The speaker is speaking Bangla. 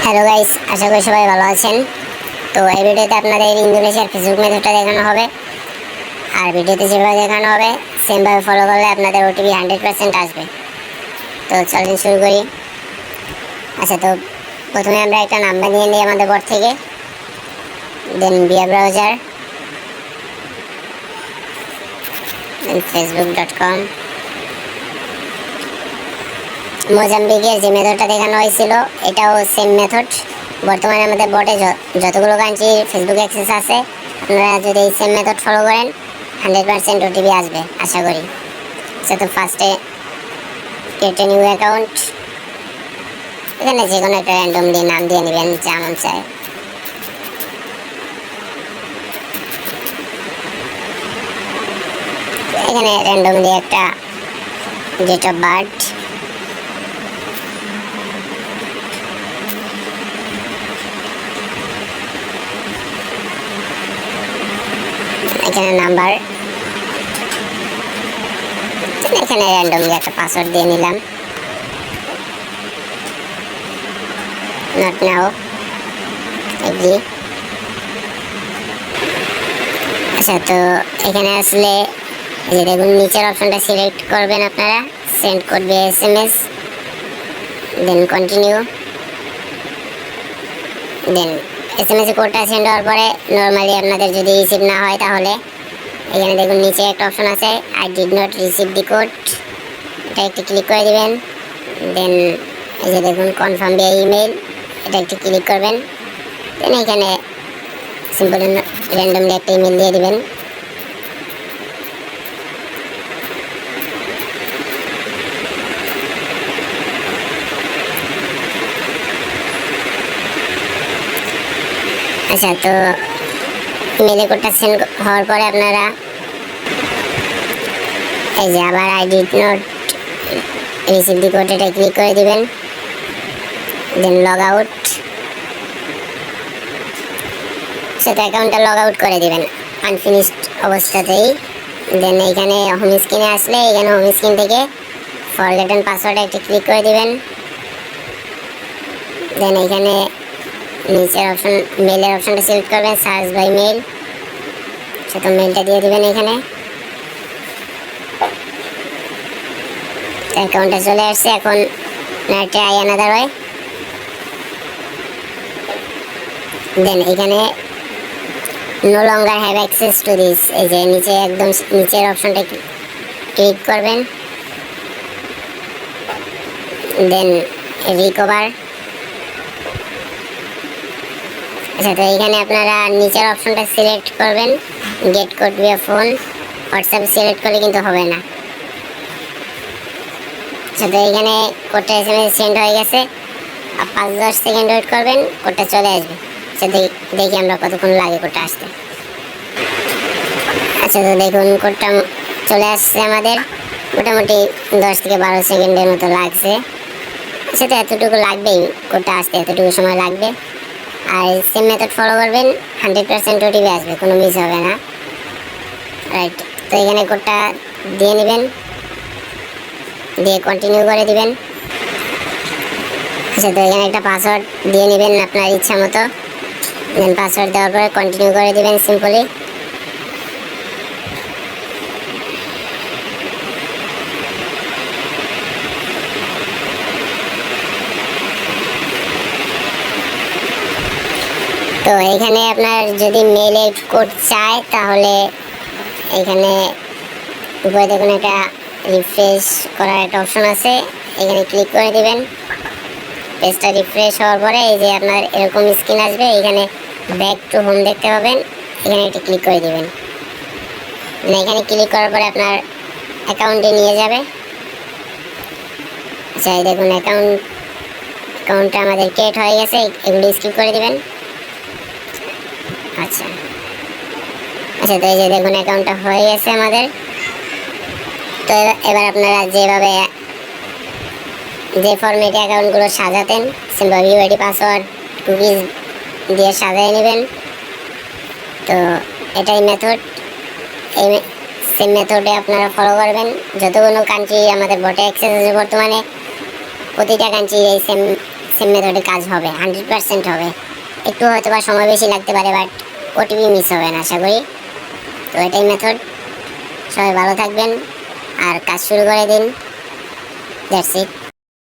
হ্যালো গাইস, আশা করি সবাই ভালো আছেন। তো এই ভিডিওতে আপনাদের ইন্দোনেশিয়ার ফেসবুক মেথডটা দেখানো হবে। আর ভিডিওতে যেভাবে দেখানো হবে সেমভাবে ফলো করলে আপনাদের ওটিপি 100% আসবে। তো চলুন শুরু করি। আচ্ছা, তো প্রথমে আমরা একটা নাম্বার নিয়ে নিই আমাদের বোর্ড থেকে, দেন বিয়া ব্রাউজার, দেন facebook.com। মোজাম্বিকের যে মেথডটা দেখানো হয়েছিল এটাও সেম মেথড। বর্তমানে আমাদের বোর্ডে যতগুলো কান্ট্রির ফেসবুক অ্যাক্সেস আছে, আপনারা যদি এই সেম মেথড ফলো করেন 100% ওটিপি আসবে আশা করি। তো ফার্স্টে ক্রিয়েট এ নিউ অ্যাকাউন্ট, এখানে যে কোনো একটা র্যান্ডম দিয়ে নাম দিয়ে নেবেন যা মন চায়। এখানে র্যান্ডম দিয়ে একটা ডেট অফ বার্থ, এখানে নাম্বার, এখানে র্যান্ডমলি একটা পাসওয়ার্ড দিয়ে নিলাম, নট নাও, এগ্রি। আচ্ছা, তো এখানে আসলে এই যে দেখুন নিচের অপশনটা সিলেক্ট করবেন আপনারা, সেন্ড করবে SMS, দেন কন্টিনিউ। দেন SMS এ কোডটা সেন্ড হওয়ার পরে নর্মালি আপনাদের যদি রিসিভ না হয় তাহলে এখানে দেখুন নিচে একটা অপশন আছে, I did not receive the code, এটা একটু ক্লিক করে দিবেন। দেন এই যে দেখুন কনফার্ম বিয়া ইমেল, এটা একটু ক্লিক করবেন। দেন এখানে সিম্পল র্যান্ডমলি একটা ইমেল দিয়ে দিবেন। আচ্ছা, তো ইমেলে কোডটা সেন্ড হওয়ার পরে আপনারা এই যে আবার I did not receive the code, এটা ক্লিক করে দিবেন। দেন লগ আউট, সেটা অ্যাকাউন্টটা লগ আউট করে দিবেন আনফিনিশড অবস্থাতেই। দেন এইখানে হোম স্ক্রিনে আসলে এখানে হোম স্ক্রিন থেকে ফরগেটন পাসওয়ার্ডে একটু ক্লিক করে দিবেন। দেন এইখানে নিচের অপশন মেলের অপশনটা সিলেক্ট করবেন, সার্চ বাই মেল, সেটা মেলটা দিয়ে দিবেন। এখানে অ্যাকাউন্টে চলে আসছে, এখন ট্রাই অ্যানাদার ওয়ে। দেন এখানে no longer have access to this, এই যে নিচে একদম নিচের অপশনটা ক্লিক করবেন। Then recover. আচ্ছা, তো এখানে আপনারা নিচের অপশনটা সিলেক্ট করবেন, get code via phone. WhatsApp select করলে কিন্তু হবে না। আচ্ছা, তো এখানে কোডটা SMS সেন্ড হয়ে গেছে, 5-10 সেকেন্ড ওয়েট করবেন, কোডটা চলে আসবে। আচ্ছা, দেখি আমরা কতক্ষণ লাগে কোডটা আসতে। আচ্ছা, তো দেখুন কোডটা চলে আসছে আমাদের, মোটামুটি 10 থেকে 12 সেকেন্ডের মতো লাগছে। আচ্ছা, তো এতটুকু লাগবেই কোডটা আসতে, এতটুকু সময় লাগবে। আর সেম মেথড ফলো করবেন, 100% ওটিপি আসবে, কোনো মিস হবে না। রাইট, তো এখানে কোডটা দিয়ে নেবেন, দিয়ে কন্টিনিউ করে দিবেন। আচ্ছা, তো এখানে একটা পাসওয়ার্ড দিয়ে নেবেন আপনার ইচ্ছা মতো। দেন পাসওয়ার্ড দেওয়ার পরে কন্টিনিউ করে দিবেন সিম্পলি। তো এখানে আপনার যদি মেলে কোড চায় তাহলে এখানে উপরে দেখুন একটা রিফ্রেশ করার একটা অপশন আছে, এখানে ক্লিক করে দিবেন। পেজটা রিফ্রেশ হওয়ার পরে এই যে আপনার এরকম স্ক্রিন আসবে, এখানে ব্যাক টু হোম দেখতে পাবেন, এখানে একটা ক্লিক করে দিবেন। এখানে ক্লিক করার পরে আপনার অ্যাকাউন্টে নিয়ে যাবে। আচ্ছা, এই দেখুন অ্যাকাউন্টটা আমাদের ক্রিয়েট হয়ে গেছে, এগুলো স্কিপ করে দিবেন। আচ্ছা, আচ্ছা, তো এই যে দেখুন অ্যাকাউন্টটা হয়ে গেছে আমাদের। তো এবার আপনারা যেভাবে যে ফরম্যাটে অ্যাকাউন্টগুলো সাজাতেন, সিম্পল ইউআইডি পাসওয়ার্ড কুকিজ দিয়ে সাজিয়ে নেবেন। তো এটাই মেথড, এই সেম মেথডে আপনারা ফলো করবেন। যতগুলো কান্ট্রি আমাদের বোটে অ্যাক্সেস আছে বর্তমানে, প্রতিটা কান্ট্রি এই সেম মেথডে কাজ হবে, 100% হবে। একটু হয়তো বা সময় বেশি লাগতে পারে, বাট ওটিপি মিস হবে না আশা করি। তো এটাই মেথড। সবাই ভালো থাকবেন আর কাজ শুরু করে দিন। That's it.